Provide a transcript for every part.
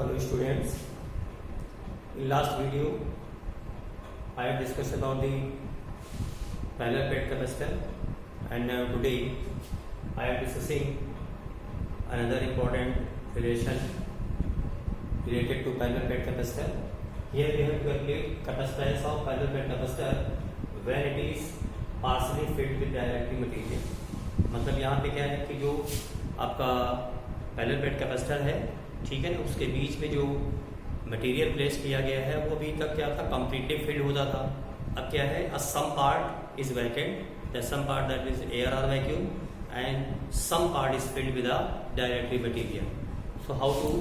Hello students, in last video I have discussed about the parallel plate capacitor, and today I am discussing another important relation related to parallel plate capacitor. Here we have to calculate capacitance of parallel plate capacitor when it is partially filled with dielectric material. मतलब यहाँ पे क्या है कि जो आपका parallel plate capacitor है, ठीक है ना, उसके बीच में जो मटेरियल प्लेस किया गया है वो अभी तक क्या था, कंप्लीटली फिल्ड होता था. अब क्या है, a some part is vacant, the some part that is air और vacuum, and some part is filled with a directly material. So how to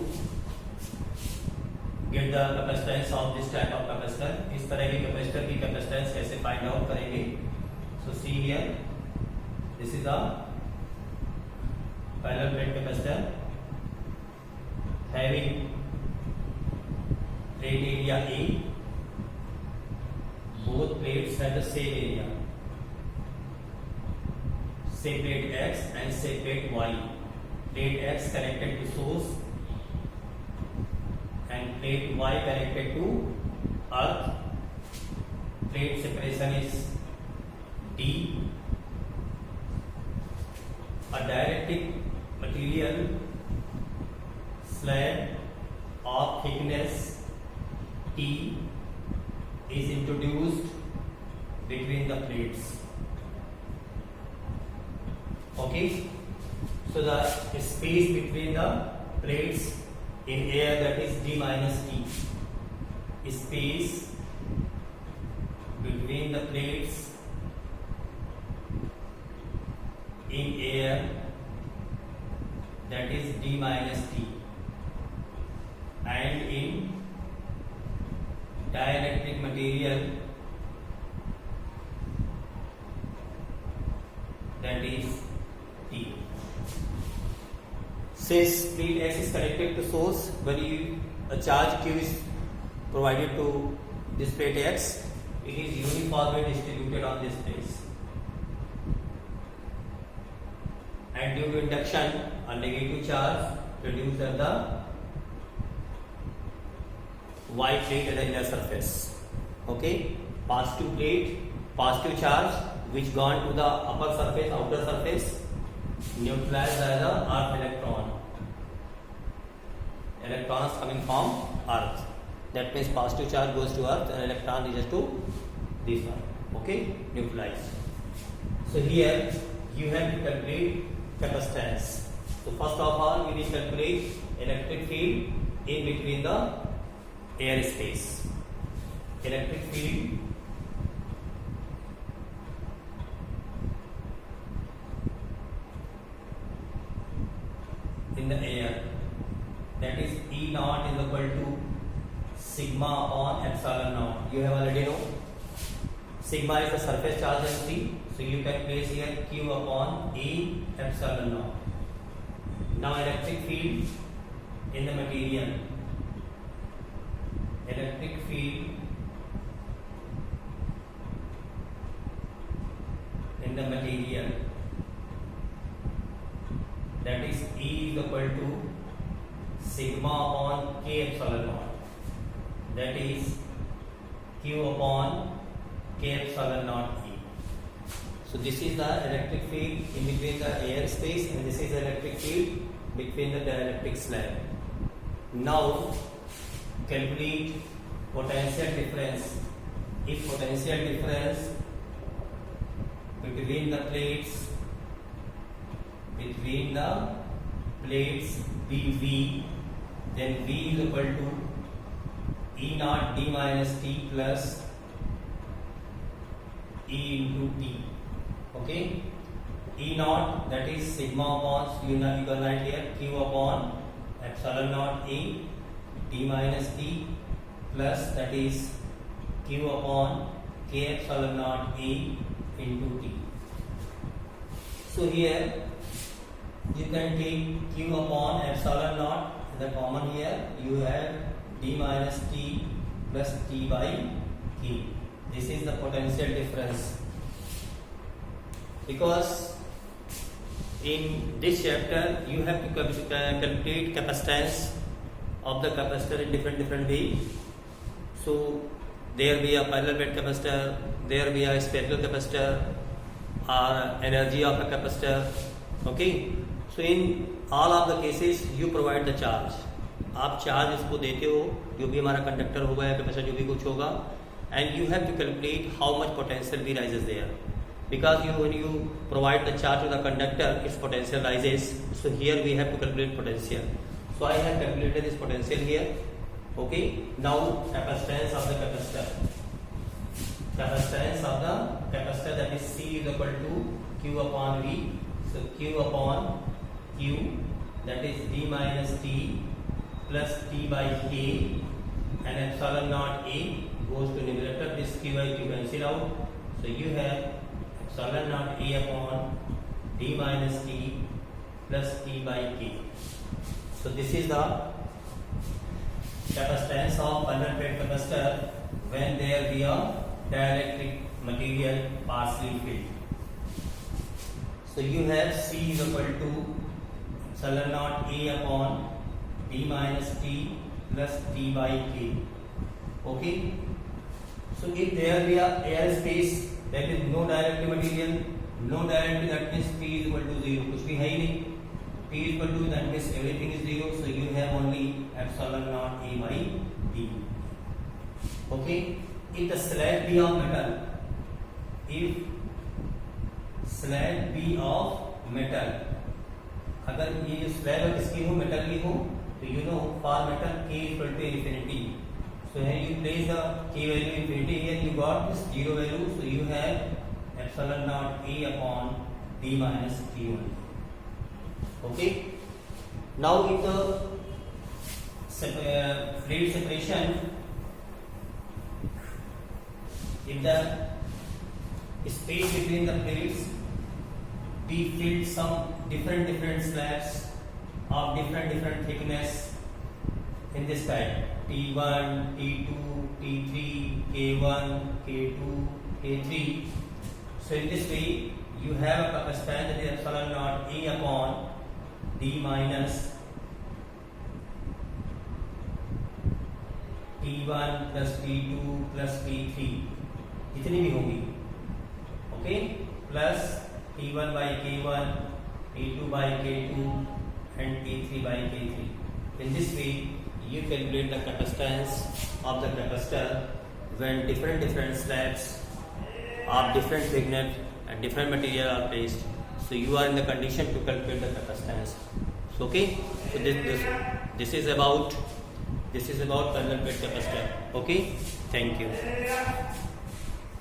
get the capacitance of this type of capacitor. इस तरह के capacitor की capacitance कैसे find out करेंगे. So see here, this is a parallel plate capacitor having plate area A. Both plates have the same area. Say plate X and say plate Y. Plate X connected to source and plate Y connected to earth. Plate separation is D. A dielectric material slab of thickness T is introduced between the plates. Okay, so the space between the plates in air, that is D minus T. Space between the plates in air, that is D minus T, and in dielectric material, that is T. Since plate X is connected to source, when a charge Q is provided to this plate X, it is uniformly distributed on this place. And due to induction, a negative charge produced at the Y plate at the inner surface. Okay, positive plate, positive charge which gone to the upper surface, outer surface, neutralized by the earth electron. Electrons coming from earth. That means positive charge goes to earth and electron reaches to this one. Okay, neutralized. So here you have to calculate capacitance. So first of all, we will calculate electric field in between the air space. Electric field in the air, that is E naught is equal to sigma upon epsilon naught. You have already know. Sigma is the surface charge density, so you can place here Q upon E epsilon naught. Now electric field in the material. Electric field in the material, that is E is equal to sigma upon K epsilon naught. That is Q upon K epsilon naught E. So this is the electric field in between the air space, and this is the electric field between the dielectric slab. Now calculate potential difference. If potential difference between the plates BV, then V is equal to E naught D minus T plus E into T. Okay, E naught, that is sigma upon, you can write here Q upon epsilon naught E, D minus T plus, that is Q upon K epsilon naught E into T. So here you can take Q upon epsilon naught, the common here you have D minus T plus T by K. This is the potential difference. Because in this chapter you have to calculate capacitance of the capacitor in different way. So there be a parallel plate capacitor, there be a spherical capacitor, or energy of a capacitor. Okay, so in all of the cases you provide the charge. आप charge इसको देते हो, जो भी हमारा conductor होगा या capacitor जो भी कुछ होगा, and you have to calculate how much potential V rises there, because when you provide the charge to the conductor, its potential rises. So here we have to calculate potential. So I have calculated this potential here. Okay, now capacitance of the capacitor. Capacitance of the capacitor, that is C is equal to Q upon V. So Q upon Q, that is D minus T plus T by K, and epsilon naught A goes to numerator. This Q by Q cancel out. So you have epsilon naught A upon D minus T plus T by K. So this is the capacitance of parallel plate capacitor when there be a dielectric material partially filled. So you have C is equal to epsilon naught A upon D minus T plus T by K. Okay. So if there be a air space, that is no dielectric material, no dielectric, that means P is equal to 0. कुछ भी है ही नहीं. P is equal to, that means everything is 0. So you have only epsilon naught A by D. Okay. If the slab be of metal, if slab be of metal, अगर ये slab किसकी हो, metal की हो, तो you know for metal K is equal to infinity. So here you place the K value infinity, here you got this 0 value, so you have epsilon naught A upon D minus T only. Okay. Now if the fluid separation, if the space between the plates be filled some different slabs of different thickness in this type, T1, T2, T3, K1, K2, K3. So in this way you have a capacitance, that is epsilon naught A upon D minus T1 plus T2 plus T3, जितनी भी होगी, okay, plus T1 by K1, T2 by K2 and T3 by K3. In this way you calculate the capacitance of the capacitor when different slabs of different thickness and different material are placed. So you are in the condition to calculate the capacitance. So okay, so this is about parallel plate capacitor. Okay, thank you.